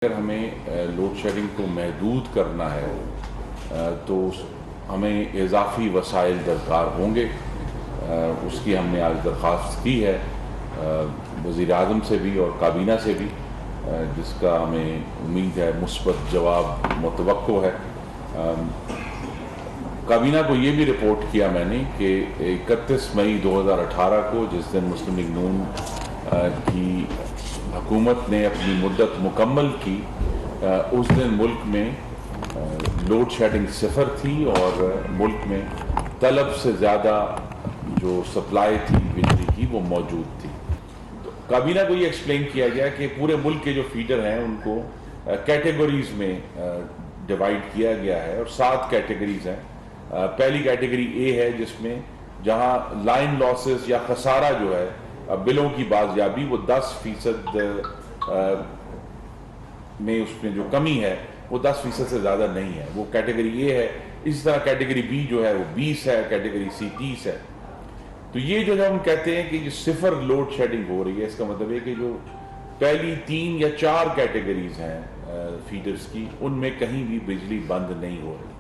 اگر ہمیں load shedding کو محدود کرنا ہے تو ہمیں اضافی وسائل درکار ہوں گے. اس کی ہم نے آج درخواست کی ہے وزیر اعظم سے بھی اور کابینہ سے بھی، جس کا ہمیں امید ہے مثبت جواب متوقع ہے. کابینہ کو یہ بھی رپورٹ کیا میں نے کہ 31 مئی 2018 کو جس دن مسلم لیگ نون کی حکومت نے اپنی مدت مکمل کی، اس دن ملک میں لوڈ شیڈنگ صفر تھی اور ملک میں طلب سے زیادہ جو سپلائی تھی بجلی کی وہ موجود تھی. تو کابینہ کو یہ ایکسپلین کیا گیا کہ پورے ملک کے جو فیڈر ہیں ان کو کیٹیگریز میں ڈیوائیڈ کیا گیا ہے، اور 7 کیٹیگریز ہیں. پہلی کیٹیگری اے ہے جس میں جہاں لائن لاسز یا خسارہ جو ہے بلوں کی بازیابی وہ 10% میں اس میں جو کمی ہے وہ 10% سے زیادہ نہیں ہے، وہ کیٹیگری اے ہے. اسی طرح کیٹیگری بی جو ہے وہ 20 ہے، کیٹیگری سی 30 ہے. تو یہ جو ہم کہتے ہیں کہ جو صفر لوڈ شیڈنگ ہو رہی ہے، اس کا مطلب ہے کہ جو پہلی 3 یا 4 کیٹیگریز ہیں فیڈرز کی، ان میں کہیں بھی بجلی بند نہیں ہو رہی.